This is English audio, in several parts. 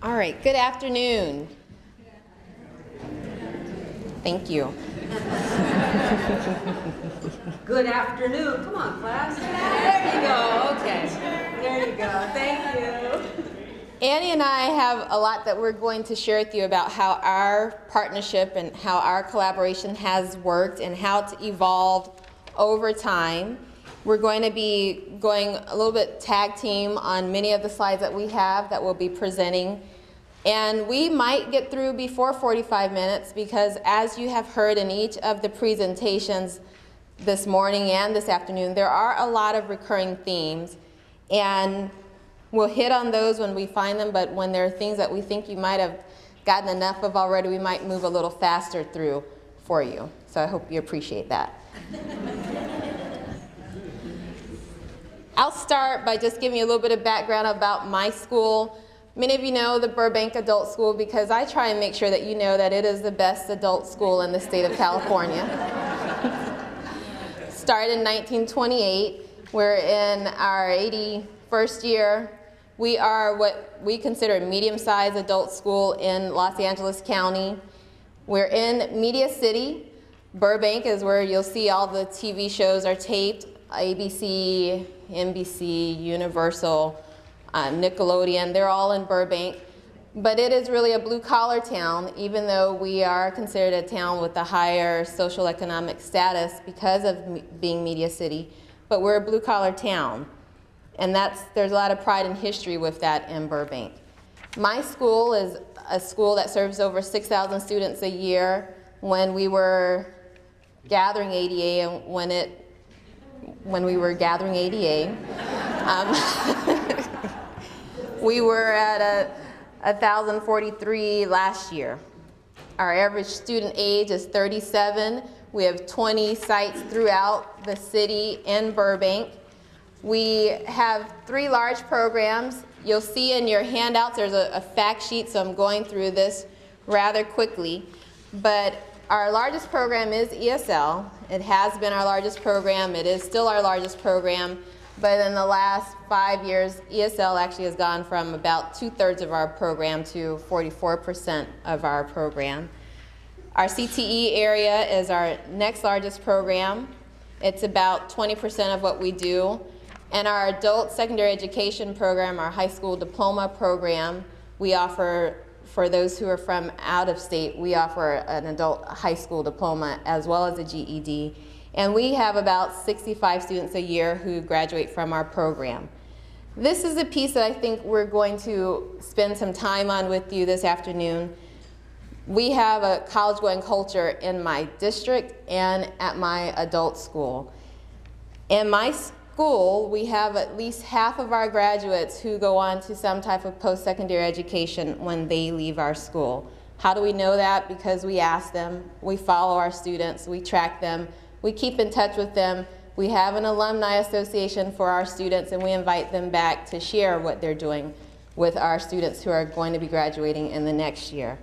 All right, good afternoon. Thank you. Good afternoon. Come on, class. There you go. Okay. There you go. Thank you. Annie and I have a lot that we're going to share with you about how our partnership and how our collaboration has worked and how it's evolved over time. We're going to be going a little bit tag team on many of the slides that we have that we'll be presenting. And we might get through before 45 minutes because, as you have heard in each of the presentations this morning and this afternoon, there are a lot of recurring themes. And we'll hit on those when we find them, but when there are things that we think you might have gotten enough of already, we might move a little faster through for you. So I hope you appreciate that. I'll start by just giving you a little bit of background about my school. Many of you know the Burbank Adult School because I try and make sure that you know that it is the best adult school in the state of California. Started in 1928. We're in our 81st year. We are what we consider a medium-sized adult school in Los Angeles County. We're in Media City. Burbank is where you'll see all the TV shows are taped. ABC, NBC, Universal, Nickelodeon, they're all in Burbank. But it is really a blue-collar town, even though we are considered a town with a higher social economic status because of being Media City. But we're a blue-collar town. And there's a lot of pride and history with that in Burbank. My school is a school that serves over 6,000 students a year. When we were gathering ADA, when we were gathering ADA, we were at 1,043 last year. Our average student age is 37. We have 20 sites throughout the city and Burbank. We have 3 large programs. You'll see in your handouts there's a fact sheet, so I'm going through this rather quickly. But our largest program is ESL. It has been our largest program. It is still our largest program. But in the last 5 years, ESL actually has gone from about 2/3 of our program to 44% of our program. Our CTE area is our next largest program. It's about 20% of what we do. And our adult secondary education program, our high school diploma program, we offer, for those who are from out of state, we offer an adult high school diploma as well as a GED. And we have about 65 students a year who graduate from our program. This is a piece that I think we're going to spend some time on with you this afternoon. We have a college-going culture in my district and at my adult school. In my school, we have at least half of our graduates who go on to some type of post-secondary education when they leave our school. How do we know that? Because we ask them, we follow our students, we track them, we keep in touch with them. We have an alumni association for our students, and we invite them back to share what they're doing with our students who are going to be graduating in the next year.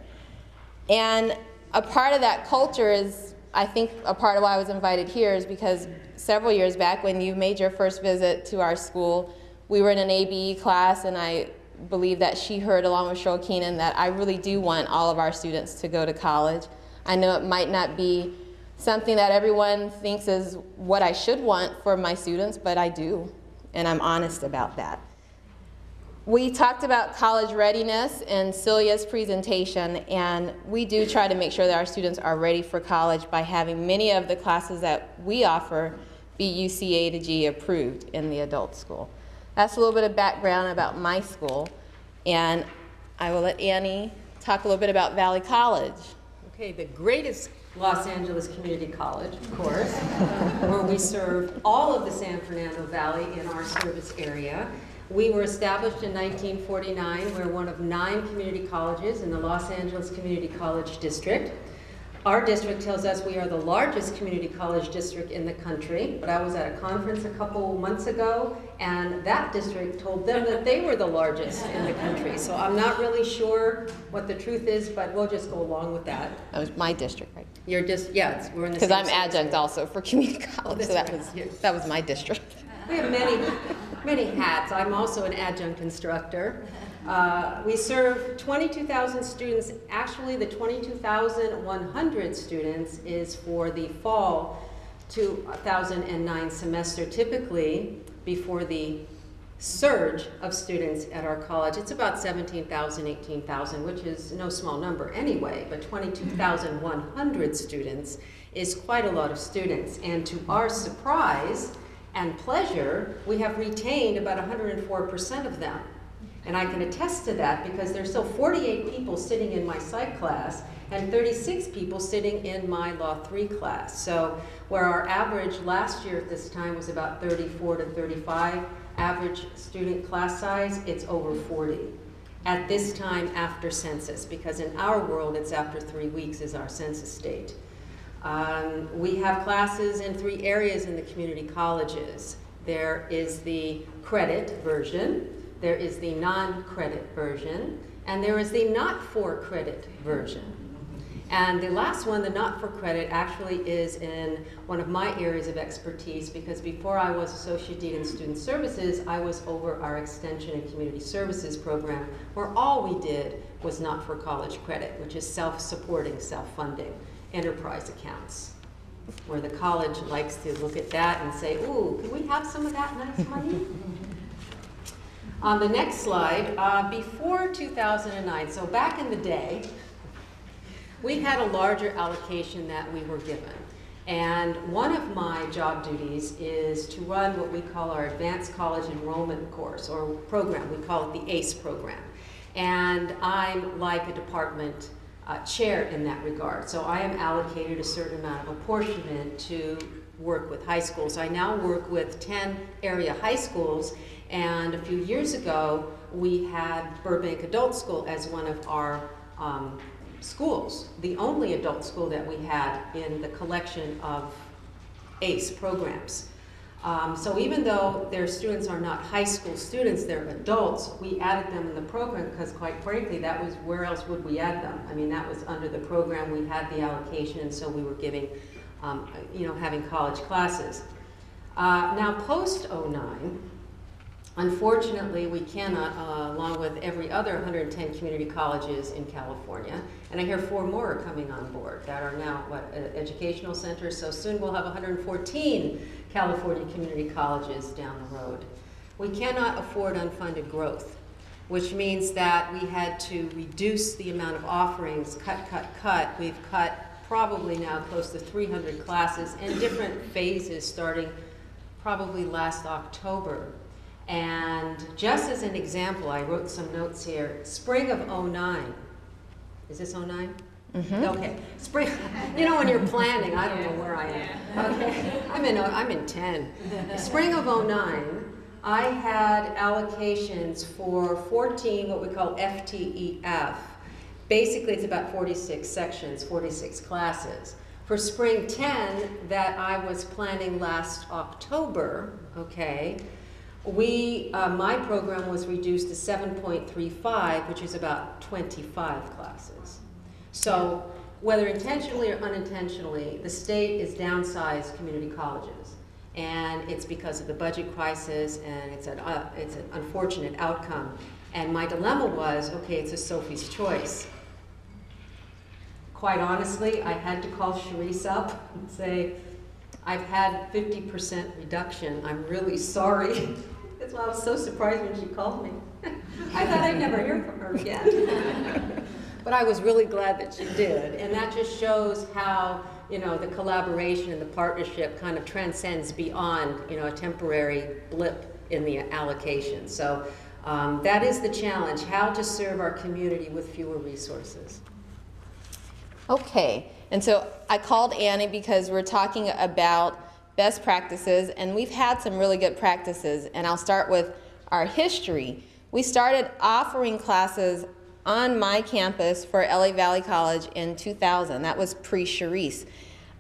And a part of that culture is, I think a part of why I was invited here is because several years back when you made your first visit to our school, we were in an ABE class, and I believe that she heard along with Cheryl Keenan that I really do want all of our students to go to college. I know it might not be something that everyone thinks is what I should want for my students, but I do, and I'm honest about that. We talked about college readiness in Celia's presentation, and we do try to make sure that our students are ready for college by having many of the classes that we offer be UCA to G approved in the adult school. That's a little bit of background about my school, and I will let Annie talk a little bit about Valley College. Okay, the greatest Los Angeles Community College, of course, where we serve all of the San Fernando Valley in our service area. We were established in 1949. We're one of 9 community colleges in the Los Angeles Community College District. Our district tells us we are the largest community college district in the country, but I was at a conference a couple months ago, and that district told them that they were the largest in the country. So I'm not really sure what the truth is, but we'll just go along with that. That was my district, right? You're just, yeah, we're in the same. Because I'm adjunct also for community college, so that was my district. We have many hats. I'm also an adjunct instructor. We serve 22,000 students. Actually, the 22,100 students is for the fall 2009 semester. Typically, before the surge of students at our college, it's about 17,000, 18,000, which is no small number anyway, but 22,100 students is quite a lot of students. And to our surprise and pleasure, we have retained about 104% of them. And I can attest to that because there's still 48 people sitting in my psych class and 36 people sitting in my Law 3 class. So where our average last year at this time was about 34 to 35 average student class size, it's over 40 at this time after census, because in our world it's after 3 weeks is our census date. We have classes in 3 areas in the community colleges. There is the credit version, there is the non-credit version, and there is the not-for-credit version. And the last one, the not-for-credit, actually is in one of my areas of expertise, because before I was Associate Dean in Student Services, I was over our Extension and Community Services program, where all we did was not-for-college credit, which is self-supporting, self-funding enterprise accounts, where the college likes to look at that and say, ooh, can we have some of that nice money? On the next slide, before 2009, so back in the day, we had a larger allocation that we were given. And one of my job duties is to run what we call our Advanced College Enrollment course, or program. We call it the ACE program. And I'm like a department chair in that regard. So I am allocated a certain amount of apportionment to work with high schools. I now work with 10 area high schools, and a few years ago we had Burbank Adult School as one of our schools, the only adult school that we had in the collection of ACE programs. So even though their students are not high school students, they're adults, we added them in the program because, quite frankly, that was, where else would we add them? I mean, that was under the program, we had the allocation, and so we were giving, having college classes. Now, post-09, unfortunately, we cannot, along with every other 110 community colleges in California, and I hear 4 more are coming on board that are now, educational centers, so soon we'll have 114 California community colleges down the road. We cannot afford unfunded growth, which means that we had to reduce the amount of offerings, cut. We've cut probably now close to 300 classes in different phases starting probably last October. And just as an example, I wrote some notes here. Spring of '09. Is this '09? Mm-hmm. Okay. Spring. You know, when you're planning, I don't know where I am. Okay. I'm in 10. Spring of '09, I had allocations for 14 what we call FTEF. Basically, it's about 46 sections, 46 classes. For spring 10 that I was planning last October, okay, my program was reduced to 7.35, which is about 25 classes. So whether intentionally or unintentionally, the state is downsized community colleges. And it's because of the budget crisis, and it's an unfortunate outcome. And my dilemma was, okay, it's a Sophie's choice. Quite honestly, I had to call Charisse up and say, I've had 50% reduction. I'm really sorry. That's why I was so surprised when she called me. I thought I'd never hear from her again. But I was really glad that she did. And that just shows how, the collaboration and the partnership kind of transcends beyond, a temporary blip in the allocation. So that is the challenge, how to serve our community with fewer resources. Okay, and so I called Annie because we're talking about best practices, and we've had some really good practices, and I'll start with our history. We started offering classes on my campus for LA Valley College in 2000. That was pre-Charisse.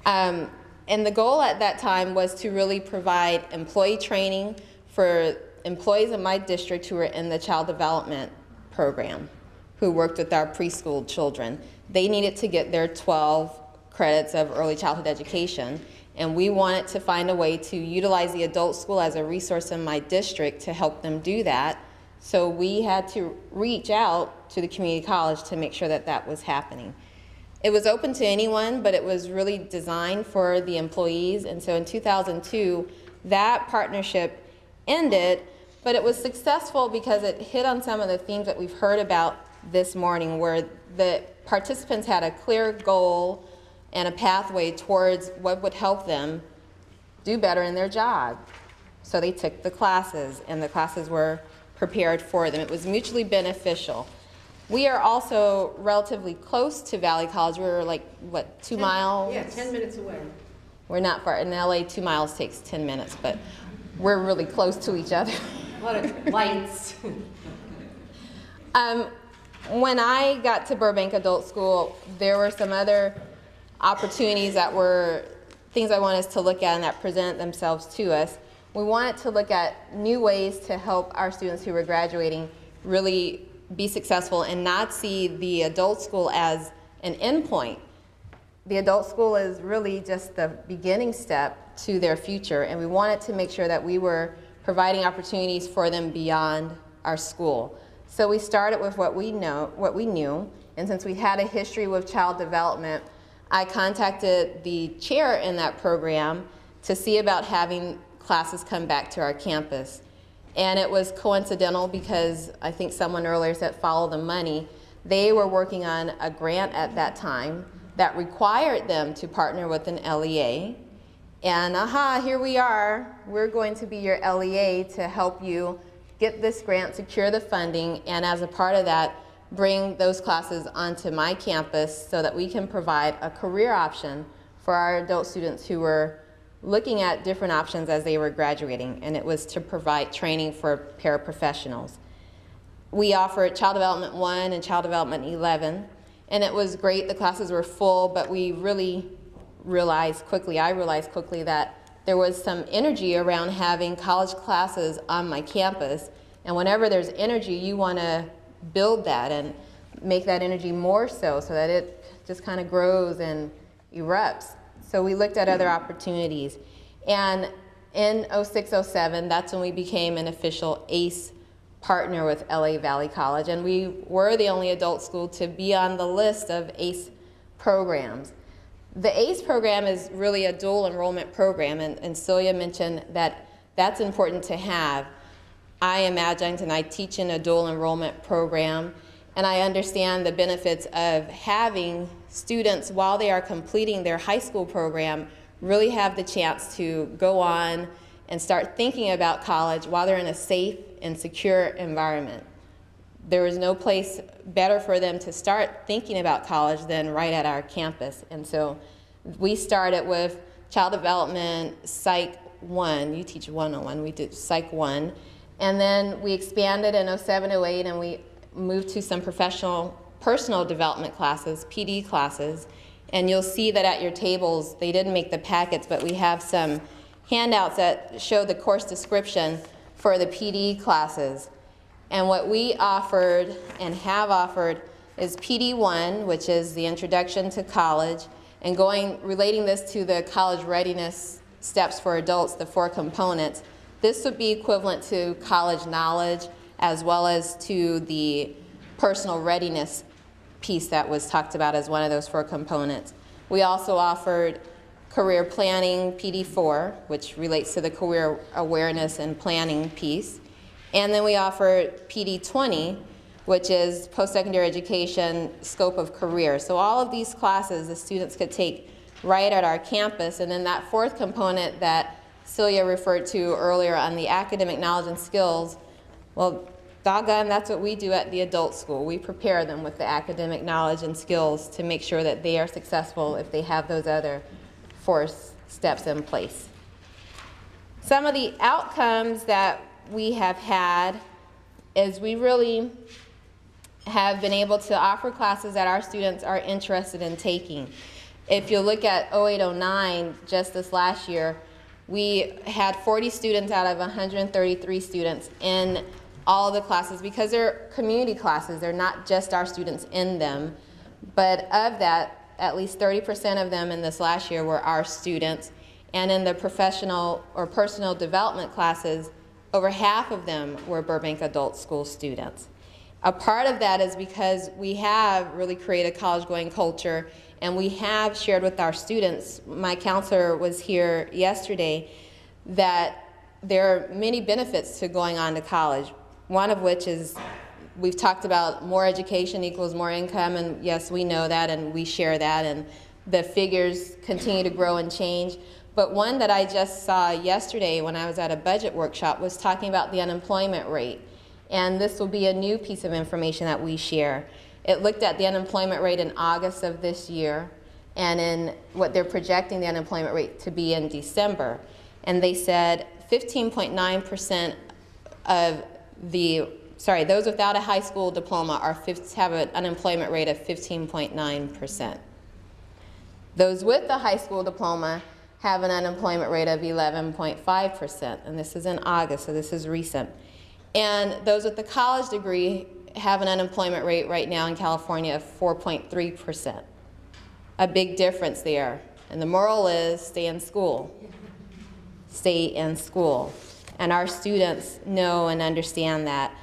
And the goal at that time was to really provide employee training for employees in my district who were in the child development program, who worked with our preschool children. They needed to get their 12 credits of early childhood education, and we wanted to find a way to utilize the adult school as a resource in my district to help them do that So we had to reach out to the community college to make sure that that was happening. It was open to anyone, but it was really designed for the employees. And so in 2002, that partnership ended, but it was successful because it hit on some of the themes that we've heard about this morning, where the participants had a clear goal and a pathway towards what would help them do better in their job. So they took the classes, and the classes were prepared for them. It was mutually beneficial. We are also relatively close to Valley College. We're like, what, 2 miles? Yeah, 10 minutes away. We're not far. In LA, 2 miles takes 10 minutes, but we're really close to each other. A lot of lights. When I got to Burbank Adult School, there were some other opportunities that were things I wanted us to look at and that present themselves to us. We wanted to look at new ways to help our students who were graduating really be successful and not see the adult school as an endpoint. The adult school is really just the beginning step to their future, and we wanted to make sure that we were providing opportunities for them beyond our school. So we started with what we knew, and since we had a history with child development, I contacted the chair in that program to see about having classes come back to our campus. And it was coincidental because I think someone earlier said follow the money. They were working on a grant at that time that required them to partner with an LEA. And here we are. We're going to be your LEA to help you get this grant, secure the funding, and as a part of that, bring those classes onto my campus so that we can provide a career option for our adult students who were looking at different options as they were graduating, and it was to provide training for paraprofessionals. We offered Child Development 1 and Child Development 11, and it was great. The classes were full, but we really realized quickly, I realized quickly that there was some energy around having college classes on my campus, and whenever there's energy, you want to build that and make that energy more so that it just kind of grows and erupts. So we looked at other opportunities. And in 06-07, that's when we became an official ACE partner with LA Valley College. And we were the only adult school to be on the list of ACE programs. The ACE program is really a dual enrollment program, and Celia mentioned that that's important to have. I am adjunct and I teach in a dual enrollment program, and I understand the benefits of having students, while they are completing their high school program, really have the chance to go on and start thinking about college while they're in a safe and secure environment. There is no place better for them to start thinking about college than right at our campus. And so we started with Child Development Psych 1. You teach 101, we did Psych 1. And then we expanded in 07-08, and we moved to some personal development classes, PD classes. And you'll see that at your tables, they didn't make the packets, but we have some handouts that show the course description for the PD classes. And what we offered and have offered is PD 1, which is the introduction to college, and relating this to the college readiness steps for adults, the 4 components. This would be equivalent to college knowledge as well as to the personal readiness piece that was talked about as one of those 4 components. We also offered career planning PD 4, which relates to the career awareness and planning piece. And then we offered PD 20, which is post-secondary education scope of career. So all of these classes the students could take right at our campus, and then that 4th component that Celia referred to earlier on the academic knowledge and skills, well, doggone, that's what we do at the adult school. We prepare them with the academic knowledge and skills to make sure that they are successful if they have those other 4 steps in place. Some of the outcomes that we have had is we really have been able to offer classes that our students are interested in taking. If you look at 08-09, just this last year, we had 40 students out of 133 students in all of the classes, because they're community classes. They're not just our students in them. But of that, at least 30% of them in this last year were our students. And in the professional or personal development classes, over half of them were Burbank Adult School students. A part of that is because we have really created a college-going culture, and we have shared with our students, my counselor was here yesterday, that there are many benefits to going on to college, one of which is we've talked about more education equals more income, and yes, we know that and we share that, and the figures continue to grow and change. But one that I just saw yesterday when I was at a budget workshop was talking about the unemployment rate. And this will be a new piece of information that we share. It looked at the unemployment rate in August of this year and in what they're projecting the unemployment rate to be in December. And they said 15.9% of those without a high school diploma have an unemployment rate of 15.9%. Those with a high school diploma have an unemployment rate of 11.5%, and this is in August, so this is recent. And those with the college degree have an unemployment rate right now in California of 4.3%. A big difference there. And the moral is stay in school. Stay in school. And our students know and understand that.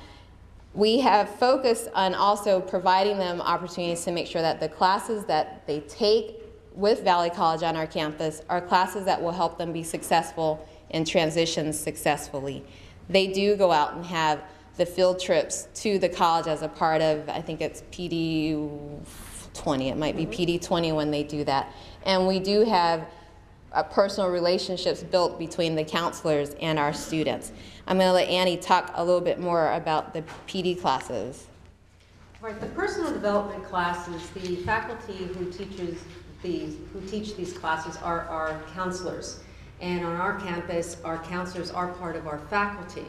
We have focused on also providing them opportunities to make sure that the classes that they take with Valley College on our campus are classes that will help them be successful and transition successfully. They do go out and have the field trips to the college as a part of, I think it's PD 20, it might be PD 20 when they do that. And we do have personal relationships built between the counselors and our students. I'm going to let Annie talk a little bit more about the PD classes. Right, the personal development classes, the faculty who teach these classes are counselors. And on our campus, our counselors are part of our faculty.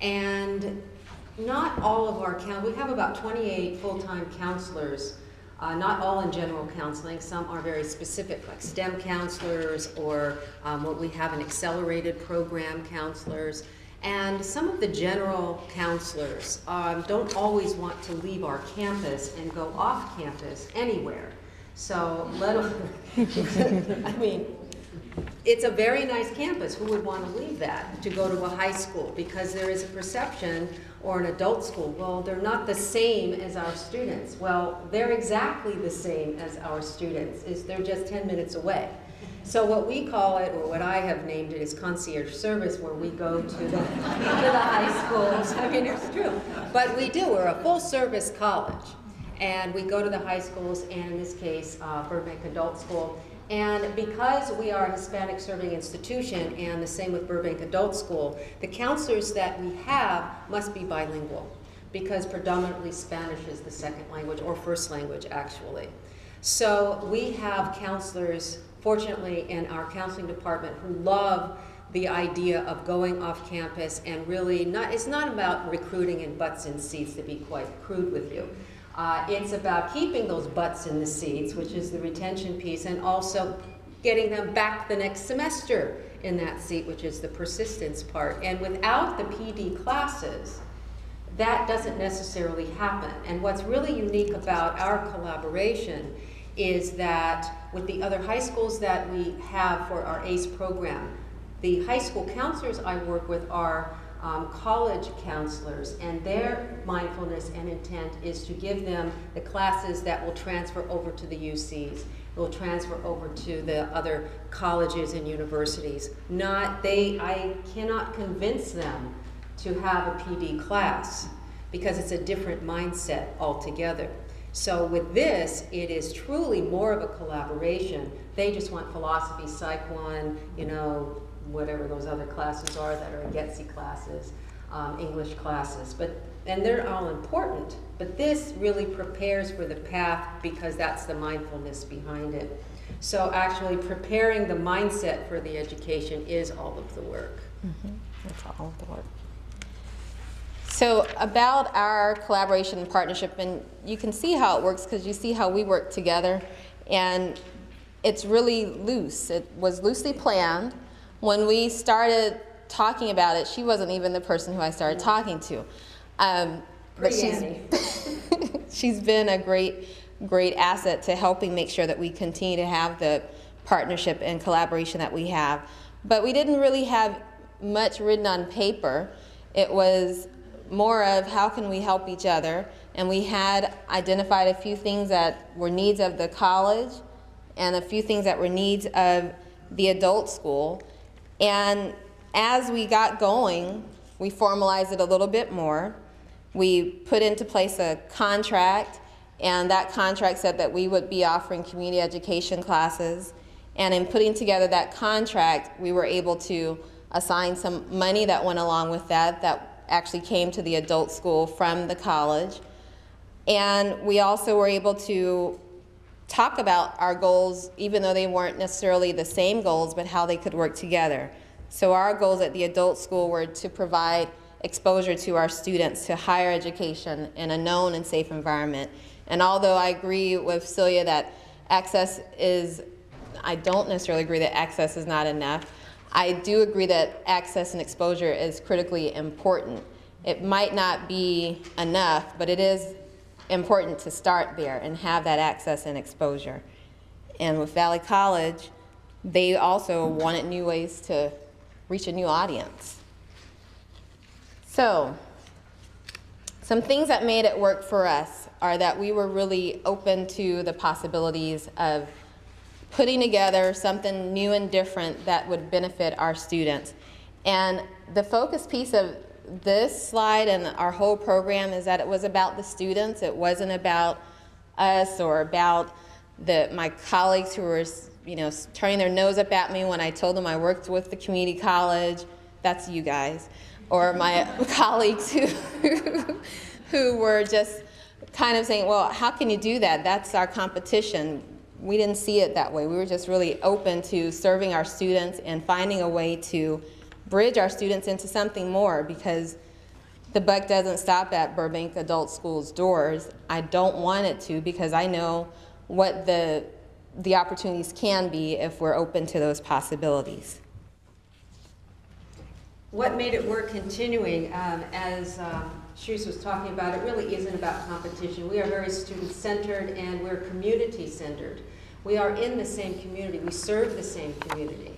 And not all of our we have about 28 full-time counselors, not all in general counseling. Some are very specific, like STEM counselors, or what we have an accelerated program counselors. And some of the general counselors don't always want to leave our campus and go off campus anywhere. So I mean, it's a very nice campus. Who would want to leave that to go to a high school? Because there is a perception, or an adult school, well, they're not the same as our students. Well, they're exactly the same as our students. They're just 10 minutes away. So what we call it, or what I have named it, is concierge service, where we go to the high schools. I mean, it's true. But we do. We're a full-service college. And we go to the high schools, and in this case, Burbank Adult School. And because we are a Hispanic serving institution, and the same with Burbank Adult School, the counselors that we have must be bilingual, because predominantly Spanish is the second language, or first language, actually. So we have counselors, fortunately, in our counseling department who love the idea of going off campus, and really it's not about recruiting in butts in seats, to be quite crude with you. It's about keeping those butts in the seats, which is the retention piece, and also getting them back the next semester in that seat, which is the persistence part. And without the PD classes, that doesn't necessarily happen. And what's really unique about our collaboration is that with the other high schools that we have for our ACE program, the high school counselors I work with are college counselors, and their mindfulness and intent is to give them the classes that will transfer over to the UCs, will transfer over to the other colleges and universities. I cannot convince them to have a PD class, because it's a different mindset altogether. So with this, it is truly more of a collaboration. They just want philosophy, Psych 1, whatever those other classes are that are GETC classes, English classes, and they're all important, but this really prepares for the path, because that's the mindfulness behind it. So actually preparing the mindset for the education is all of the work. Mm-hmm. That's all of the work. So about our collaboration and partnership, and you can see how it works because you see how we work together, and it's really loose. It was loosely planned. When we started talking about it, she wasn't even the person who I started talking to. But she's been a great asset to helping make sure that we continue to have the partnership and collaboration that we have. But we didn't really have much written on paper, It was more of how can we help each other, and we had identified a few things that were needs of the college and a few things that were needs of the adult school. And as we got going, we formalized it a little bit more. We put into place a contract, and that contract said that we would be offering community education classes. And in putting together that contract, we were able to assign some money that went along with that actually came to the adult school from the college. And we also were able to talk about our goals, even though they weren't necessarily the same goals, but how they could work together. So our goals at the adult school were to provide exposure to our students to higher education in a known and safe environment. And although I agree with Celia that access is, I don't necessarily agree that access is not enough. I do agree that access and exposure is critically important. It might not be enough, but it is important to start there and have that access and exposure. And with Valley College, they also wanted new ways to reach a new audience. So, some things that made it work for us are that we were really open to the possibilities of putting together something new and different that would benefit our students. And the focus piece of this slide and our whole program is that it was about the students. It wasn't about us or about my colleagues who were, turning their nose up at me when I told them I worked with the community college. That's you guys. Or my colleagues who were just kind of saying, well, how can you do that? That's our competition. We didn't see it that way. We were just really open to serving our students and finding a way to bridge our students into something more, because the buck doesn't stop at Burbank Adult School's doors. I don't want it to, because I know what the opportunities can be if we're open to those possibilities. What made it work continuing, as Sharice was talking about, it really isn't about competition. We are very student-centered and we're community-centered. We are in the same community. We serve the same community.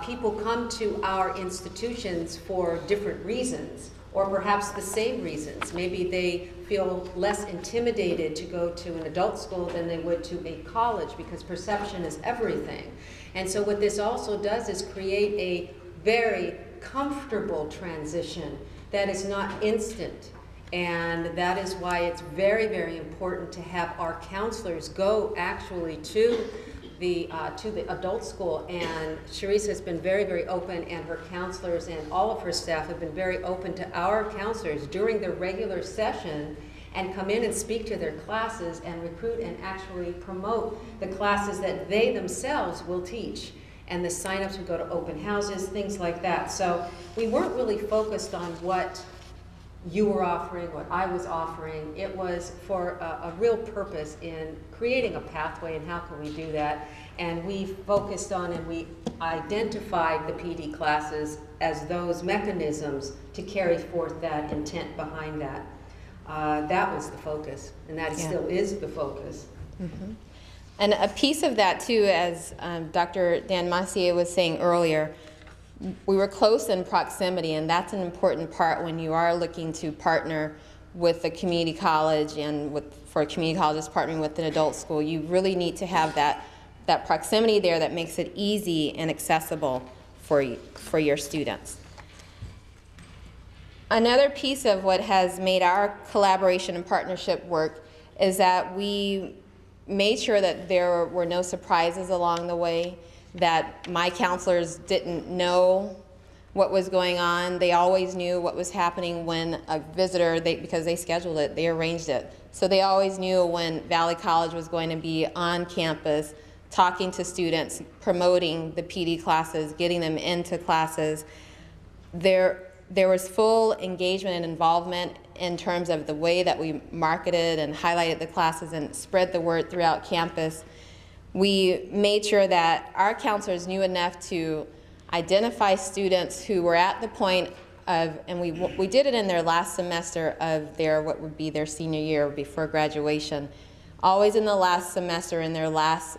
People come to our institutions for different reasons, or perhaps the same reasons. Maybe they feel less intimidated to go to an adult school than they would to a college, because perception is everything. And so what this also does is create a very comfortable transition that is not instant. And that is why it's very, very important to have our counselors go actually to the adult school. And Sharice has been very, very open, and her counselors and all of her staff have been very open to our counselors during their regular session, and come in and speak to their classes and recruit and actually promote the classes that they themselves will teach. And the sign-ups would go to open houses, things like that. So we weren't really focused on what you were offering, what I was offering. It was for a real purpose in creating a pathway, and how can we do that. And we focused on and we identified the PD classes as those mechanisms to carry forth that intent behind that. That was the focus, and that still is the focus. Mm-hmm. And a piece of that too, as Dr. Dan Massier was saying earlier, we were close in proximity, and that's an important part when you are looking to partner with a community college, and for community colleges partnering with an adult school. You really need to have that proximity there that makes it easy and accessible for your students. Another piece of what has made our collaboration and partnership work is that we made sure that there were no surprises along the way, that my counselors didn't know what was going on. They always knew what was happening when a visitor, because they scheduled it, they arranged it. So they always knew when Valley College was going to be on campus, talking to students, promoting the PD classes, getting them into classes. There was full engagement and involvement in terms of the way that we marketed and highlighted the classes and spread the word throughout campus. We made sure that our counselors knew enough to identify students who were at the point of, and we did it in their last semester of what would be their senior year before graduation, always in the last semester, in their last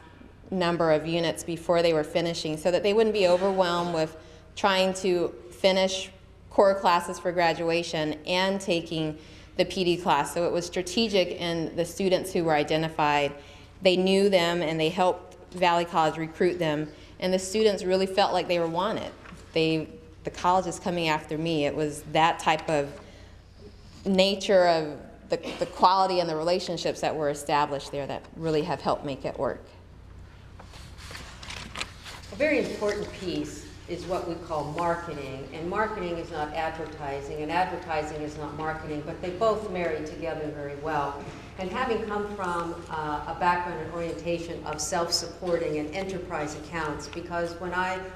number of units before they were finishing, so that they wouldn't be overwhelmed with trying to finish core classes for graduation and taking the PD class. So it was strategic in the students who were identified. They knew them and they helped Valley College recruit them, and the students really felt like they were wanted. The college is coming after me. It was that type of nature of the quality and the relationships that were established there that really have helped make it work. A very important piece is what we call marketing, and marketing is not advertising, and advertising is not marketing, but they both marry together very well. And having come from a background and orientation of self-supporting and enterprise accounts, because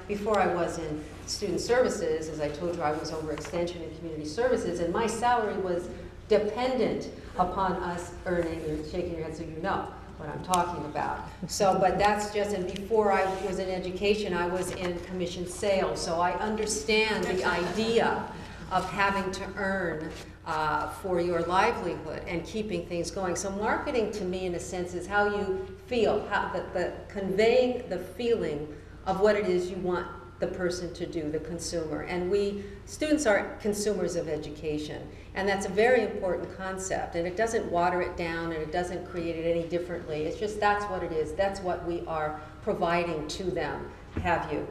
before I was in student services, as I told you, I was over extension and community services, and my salary was dependent upon us earning, you're shaking your head so you know what I'm talking about. So, but that's just, and before I was in education, I was in commission sales, so I understand the idea of having to earn for your livelihood and keeping things going. So marketing to me, in a sense, is how you feel, conveying the feeling of what it is you want the person to do, the consumer. And students are consumers of education, and that's a very important concept, and it doesn't water it down and it doesn't create it any differently. It's just that's what it is. That's what we are providing to them, have you.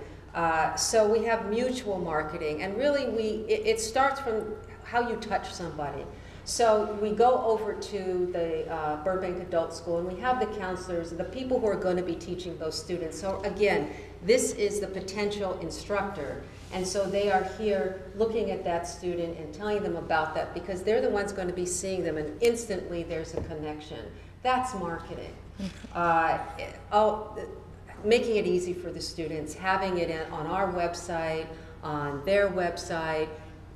So we have mutual marketing, and really it starts from how you touch somebody. So we go over to the Burbank Adult School, and we have the counselors, the people who are going to be teaching those students. So again, this is the potential instructor, and so they are here looking at that student and telling them about that, because they're the ones going to be seeing them, and instantly there's a connection. That's marketing. Making it easy for the students, having it on our website, on their website,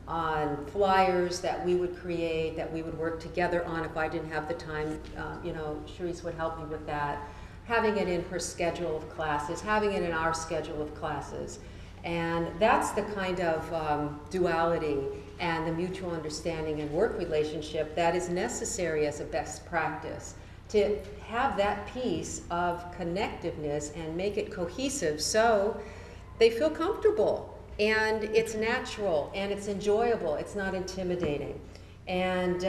on flyers that we would create, that we would work together on. If I didn't have the time, Cherise would help me with that. Having it in her schedule of classes, having it in our schedule of classes. And that's the kind of duality and the mutual understanding and work relationship that is necessary as a best practice, to have that piece of connectiveness and make it cohesive so they feel comfortable. And it's natural, and it's enjoyable, it's not intimidating. And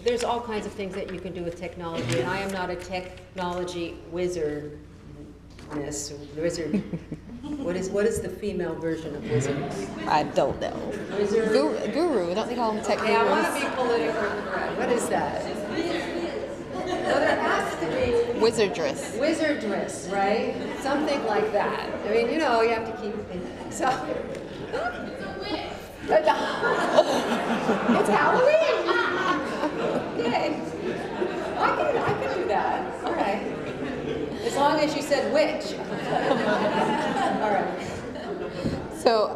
there's all kinds of things that you can do with technology, and I am not a technology wizard. What is the female version of wizard? I don't know. Wizard? Guru, don't they call them tech gurus? Okay, I want to be politically correct. What is that? Well, there has to be. Wizardress. Wizardress, right? Something like that. I mean, you have to keep it. So. It's Halloween. Yay. I can do that. All right. As long as you said which. All right. So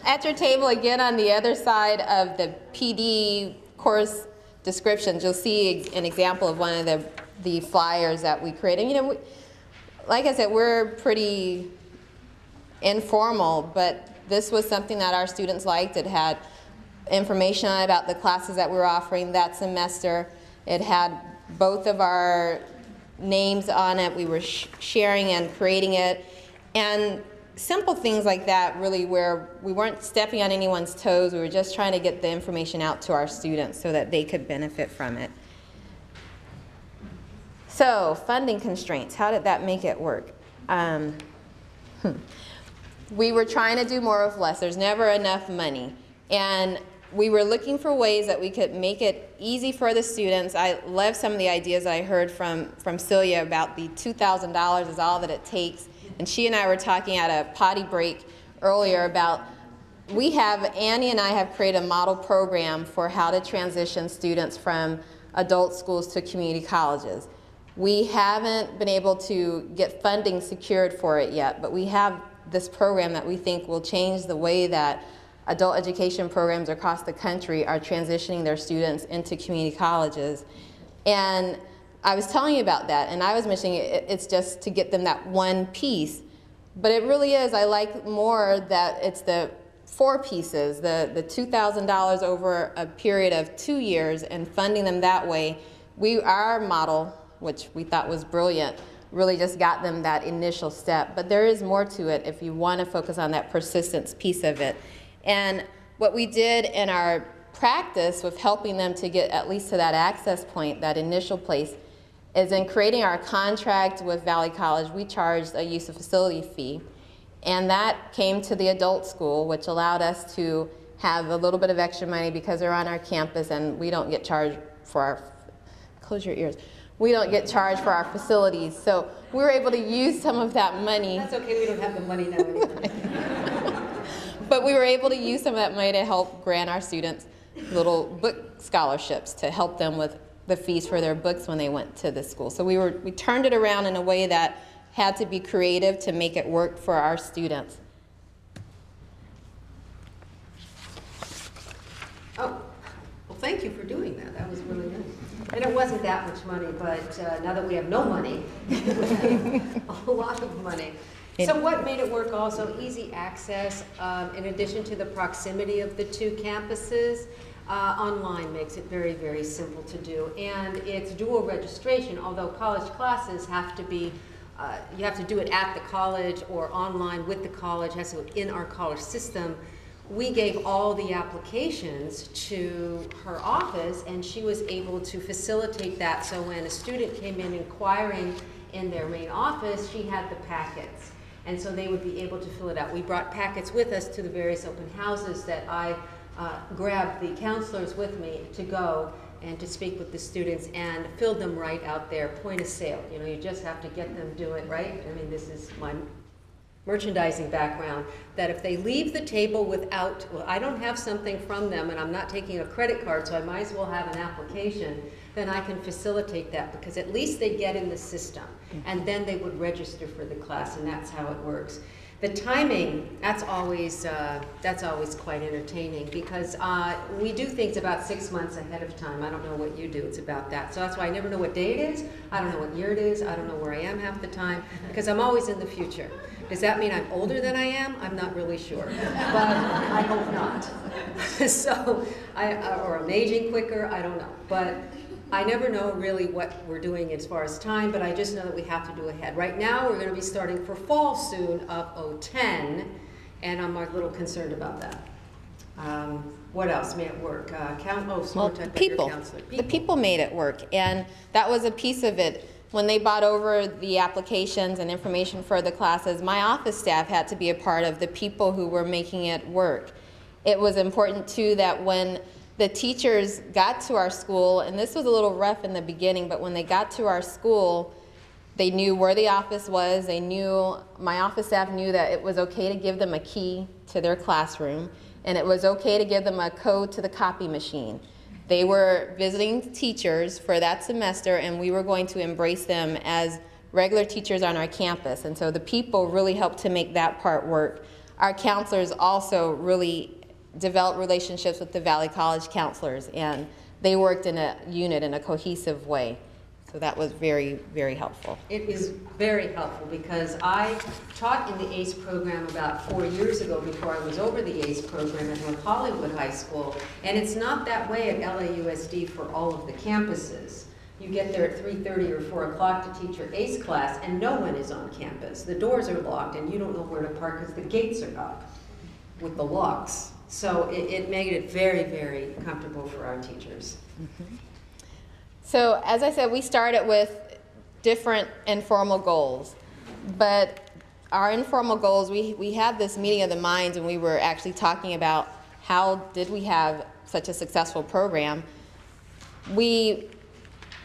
at your table, again, on the other side of the PD course descriptions, you'll see an example of one of the flyers that we created. Like I said, we're pretty informal, but this was something that our students liked. It had information about the classes that we were offering that semester. It had both of our names on it. We were sharing and creating it. And simple things like that, really, where we weren't stepping on anyone's toes. We were just trying to get the information out to our students so that they could benefit from it. So, funding constraints, how did that make it work? We were trying to do more with less. There's never enough money. And we were looking for ways that we could make it easy for the students. I love some of the ideas that I heard from Celia about the $2,000 is all that it takes. And she and I were talking at a potty break earlier about, Annie and I have created a model program for how to transition students from adult schools to community colleges. We haven't been able to get funding secured for it yet, but we have this program that we think will change the way that adult education programs across the country are transitioning their students into community colleges. And I was telling you about that, and I was mentioning it's just to get them that one piece. But it really is, I like more that it's the 4 pieces, the $2,000 over a period of 2 years and funding them that way. Our model, which we thought was brilliant, really just got them that initial step. But there is more to it if you want to focus on that persistence piece of it. And what we did in our practice with helping them to get at least to that access point, that initial place, is in creating our contract with Valley College, we charged a use of facility fee. And that came to the adult school, which allowed us to have a little bit of extra money because they're on our campus and we don't get charged for our, close your ears, we don't get charged for our facilities. So we were able to use some of that money. That's okay, we don't have the money now anyway. But we were able to use some of that money to help grant our students little book scholarships to help them with the fees for their books when they went to the school. So we turned it around in a way that had to be creative to make it work for our students. Oh, well, thank you for doing that. That was really nice. And it wasn't that much money, but now that we have no money, a lot of money. So what made it work also? Easy access, in addition to the proximity of the two campuses. Online makes it very, very simple to do. And it's dual registration, although college classes have to be, you have to do it at the college or online with the college, has to be in our college system. We gave all the applications to her office and she was able to facilitate that. So when a student came in inquiring in their main office, she had the packets. And so they would be able to fill it out. We brought packets with us to the various open houses that I grabbed the counselors with me to go and to speak with the students and filled them right out there, point of sale. You know, you just have to get them do it right. I mean, this is my merchandising background, that if they leave the table without, well, I don't have something from them and I'm not taking a credit card, so I might as well have an application, then I can facilitate that because at least they get in the system and then they would register for the class, and that's how it works. The timing, that's always quite entertaining because we do things about 6 months ahead of time. I don't know what you do, it's about that. So that's why I never know what day it is, I don't know what year it is, I don't know where I am half the time, because I'm always in the future. Does that mean I'm older than I am? I'm not really sure, but I hope not. So, or I'm aging quicker, I don't know. But I never know really what we're doing as far as time, but I just know that we have to do ahead. Right now, we're going to be starting for fall soon of 010, and I'm a little concerned about that. What else made it work? People. The people made it work, and that was a piece of it. When they bought over the applications and information for the classes, my office staff had to be a part of the people who were making it work. It was important, too, that when the teachers got to our school, and this was a little rough in the beginning, but when they got to our school, they knew where the office was. They knew, my office staff knew that it was okay to give them a key to their classroom, and it was okay to give them a code to the copy machine. They were visiting teachers for that semester, and we were going to embrace them as regular teachers on our campus. And so the people really helped to make that part work. Our counselors also really developed relationships with the Valley College counselors, and they worked in a unit in a cohesive way. So that was very, very helpful. It was very helpful because I taught in the ACE program about 4 years ago before I was over the ACE program at North Hollywood High School. And it's not that way at LAUSD for all of the campuses. You get there at 3:30 or 4 o'clock to teach your ACE class and no one is on campus. The doors are locked and you don't know where to park because the gates are up with the locks. So it made it very, very comfortable for our teachers. Mm-hmm. So as I said, we started with different informal goals, but our informal goals, we had this meeting of the minds and we were actually talking about how did we have such a successful program. We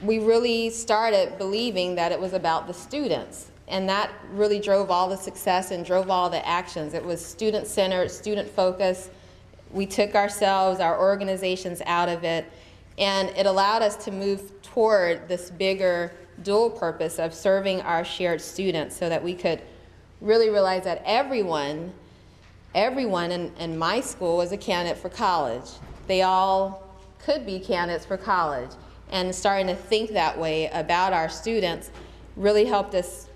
really started believing that it was about the students, and that really drove all the success and drove all the actions. It was student-centered, student-focused. We took ourselves, our organizations out of it, and it allowed us to move toward this bigger dual purpose of serving our shared students so that we could really realize that everyone in my school was a candidate for college. They all could be candidates for college. And starting to think that way about our students really helped us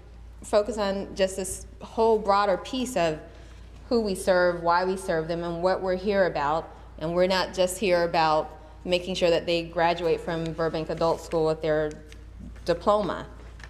focus on just this whole broader piece of who we serve, why we serve them, and what we're here about. And we're not just here about making sure that they graduate from Burbank Adult School with their diploma.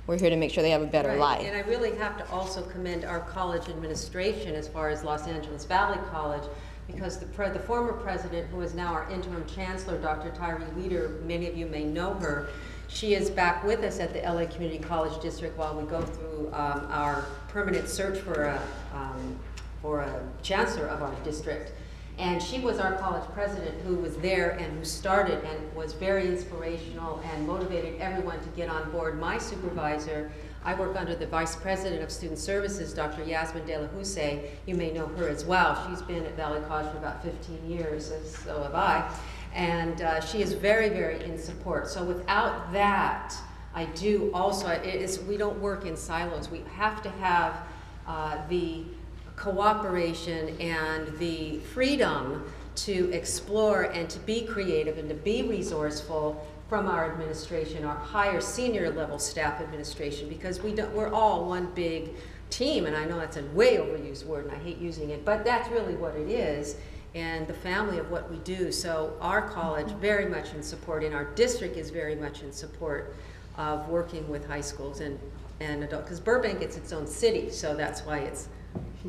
We're here to make sure they have a better life. And I really have to also commend our college administration as far as Los Angeles Valley College, because the former president, who is now our interim chancellor, Dr. Tyree Leader, many of you may know her, she is back with us at the LA Community College District while we go through our permanent search for a chancellor of our district. And she was our college president who was there and who started and was very inspirational and motivated everyone to get on board. My supervisor, I work under the Vice President of Student Services, Dr. Yasmin De La Houssaye. You may know her as well. She's been at Valley College for about 15 years, so have I. And she is very, very in support. So without that, I do also, we don't work in silos. We have to have the cooperation and the freedom to explore and to be creative and to be resourceful from our administration, our higher senior level staff administration, because we're all one big team, and I know that's a way overused word and I hate using it, but that's really what it is, and the family of what we do. So our college very much in support, and our district is very much in support of working with high schools and adult, because Burbank is its own city, so that's why it's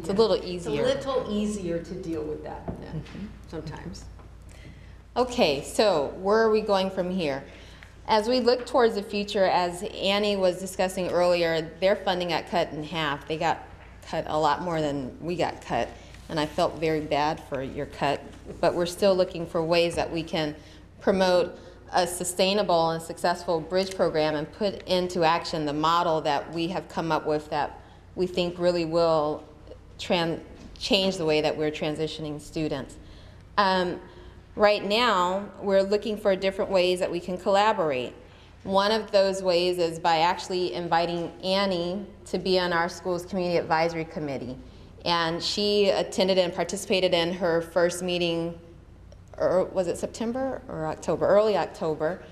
a little easier. It's a little easier to deal with that sometimes. Okay, so where are we going from here? As we look towards the future, as Annie was discussing earlier, their funding got cut in half. They got cut a lot more than we got cut, and I felt very bad for your cut, but we're still looking for ways that we can promote a sustainable and successful bridge program and put into action the model that we have come up with that we think really will change the way that we're transitioning students. Right now, we're looking for different ways that we can collaborate. One of those ways is by actually inviting Annie to be on our school's community advisory committee. And she attended and participated in her first meeting, or was it September or October? Early October.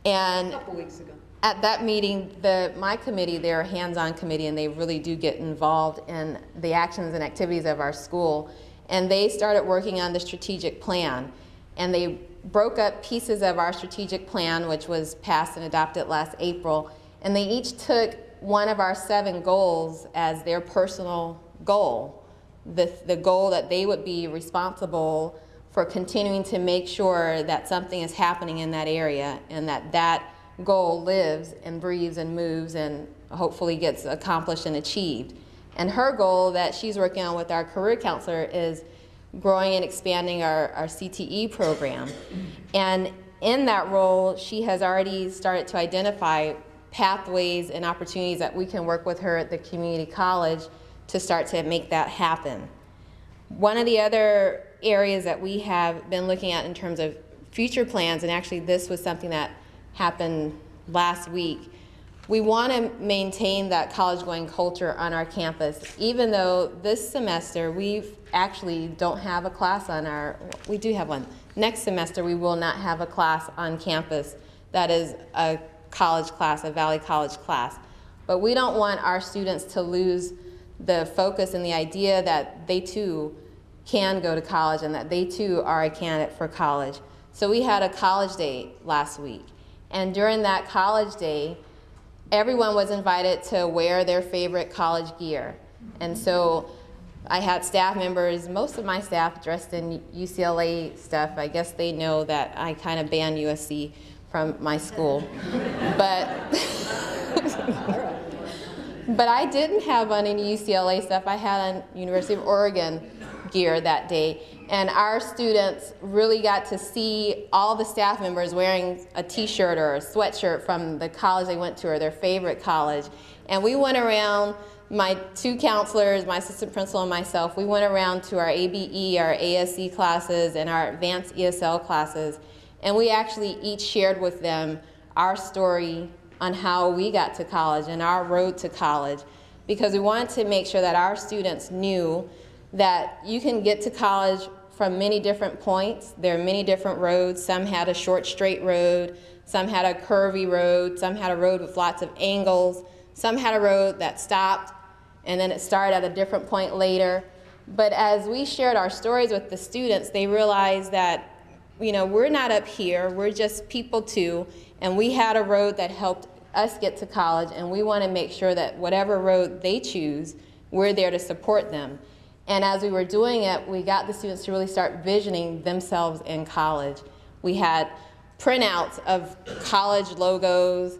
And a couple weeks ago. At that meeting, my committee, they're a hands-on committee, and they really do get involved in the actions and activities of our school. And they started working on the strategic plan. And they broke up pieces of our strategic plan, which was passed and adopted last April. And they each took one of our 7 goals as their personal goal, the goal that they would be responsible for continuing to make sure that something is happening in that area, and that goal lives and breathes and moves and hopefully gets accomplished and achieved. And her goal that she's working on with our career counselor is growing and expanding our CTE program. And in that role, she has already started to identify pathways and opportunities that we can work with her at the community college to start to make that happen. One of the other areas that we have been looking at in terms of future plans, and actually this was something that happened last week, we want to maintain that college-going culture on our campus, even though this semester we actually don't have a class on we do have one. Next semester we will not have a class on campus that is a college class, a Valley College class. But we don't want our students to lose the focus and the idea that they too can go to college and that they too are a candidate for college. So we had a college day last week, and during that college day, everyone was invited to wear their favorite college gear. And so I had staff members, most of my staff dressed in UCLA stuff. I guess they know that I kind of banned USC from my school. But I didn't have on any UCLA stuff. I had on University of Oregon gear that day. And our students really got to see all the staff members wearing a t-shirt or a sweatshirt from the college they went to or their favorite college. And we went around, my 2 counselors, my assistant principal and myself, we went around to our ABE, our ASE classes, and our advanced ESL classes. And we actually each shared with them our story on how we got to college and our road to college, because we wanted to make sure that our students knew that you can get to college from many different points. There are many different roads. Some had a short, straight road. Some had a curvy road. Some had a road with lots of angles. Some had a road that stopped, and then it started at a different point later. But as we shared our stories with the students, they realized that, you know, we're not up here. We're just people too, and we had a road that helped us get to college, and we want to make sure that whatever road they choose, we're there to support them. And as we were doing it, we got the students to really start visioning themselves in college. We had printouts of college logos,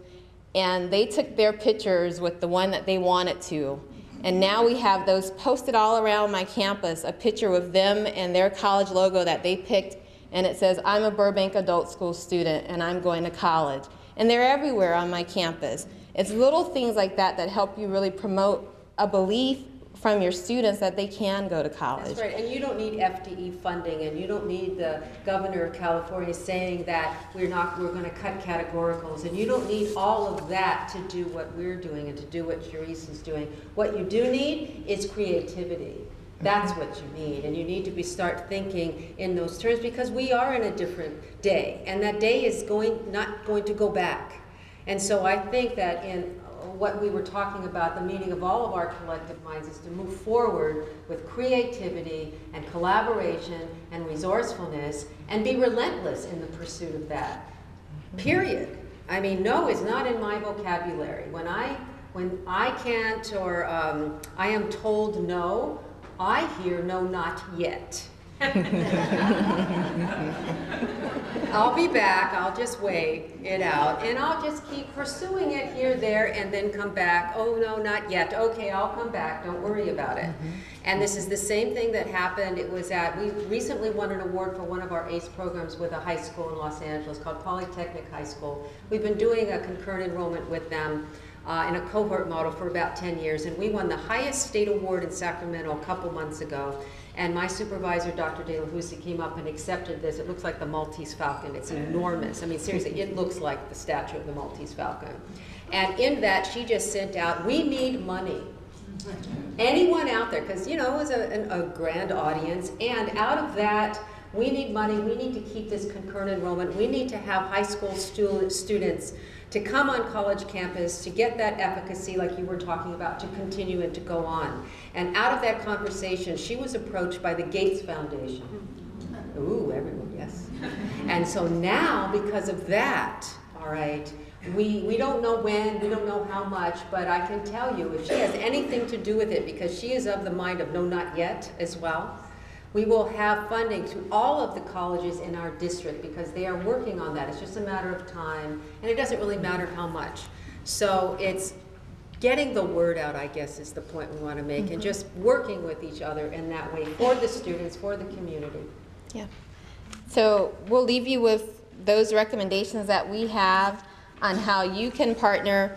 and they took their pictures with the one that they wanted to. And now we have those posted all around my campus, a picture with them and their college logo that they picked, and it says, I'm a Burbank Adult School student and I'm going to college. And they're everywhere on my campus. It's little things like that that help you really promote a belief from your students that they can go to college. That's right, and you don't need FDE funding, and you don't need the governor of California saying that we're going to cut categoricals, and you don't need all of that to do what we're doing and to do what Sharice is doing. What you do need is creativity. That's what you need, and you need to start thinking in those terms, because we are in a different day, and that day is not going to go back. And so I think that in what we were talking about, the meeting of all of our collective minds, is to move forward with creativity and collaboration and resourcefulness and be relentless in the pursuit of that, period. I mean, no is not in my vocabulary. When I can't, or I am told no, I hear no, not yet. I'll be back, I'll just wait it out, and I'll just keep pursuing it here, there, and then come back. Oh, no, not yet. Okay, I'll come back, don't worry about it. And this is the same thing that happened. We recently won an award for one of our ACE programs with a high school in Los Angeles called Polytechnic High School. We've been doing a concurrent enrollment with them in a cohort model for about 10 years, and we won the highest state award in Sacramento a couple months ago. And my supervisor, Dr. De La Hussey, came up and accepted this. It looks like the Maltese Falcon. It's enormous. I mean, seriously, it looks like the statue of the Maltese Falcon. And in that, she just sent out, we need money. Anyone out there, because, you know, it was a grand audience, and out of that, we need money. We need to keep this concurrent enrollment. We need to have high school students to come on college campus, to get that efficacy like you were talking about, to continue and to go on. And out of that conversation, she was approached by the Gates Foundation. Ooh, everyone, yes. And so now, because of that, all right, we don't know when, we don't know how much, but I can tell you, if she has anything to do with it, because she is of the mind of no, not yet as well, we will have funding to all of the colleges in our district, because they are working on that. It's just a matter of time, and it doesn't really matter how much. So it's getting the word out, I guess, is the point we want to make, and just working with each other in that way for the students, for the community. Yeah. So we'll leave you with those recommendations that we have on how you can partner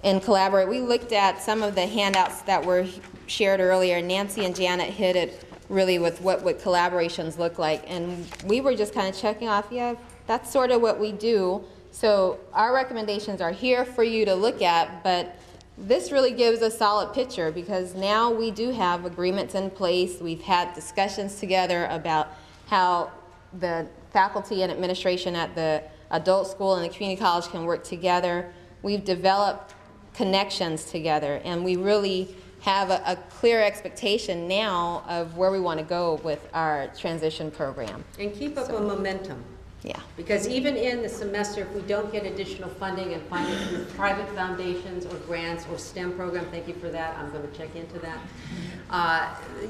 and collaborate. We looked at some of the handouts that were shared earlier. Nancy and Janet hit it really with what collaborations look like, and we were just kind of checking off, yeah, that's sort of what we do. So our recommendations are here for you to look at, but this really gives a solid picture, because now we do have agreements in place. We've had discussions together about how the faculty and administration at the adult school and the community college can work together. We've developed connections together, and we really have a clear expectation now of where we want to go with our transition program. And keep up a momentum. Yeah. Because even in the semester, if we don't get additional funding and find it through private foundations or grants or STEM program, thank you for that, I'm going to check into that,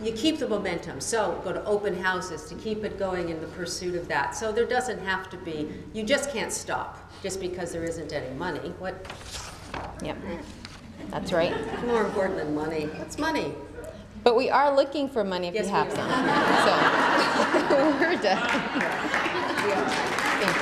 you keep the momentum. So go to open houses to keep it going in the pursuit of that. So there doesn't have to be, you just can't stop just because there isn't any money. What? Yep. That's right. It's more important than money. What's money? But we are looking for money if Yes, you have we some. So we're done. We are. Thank you.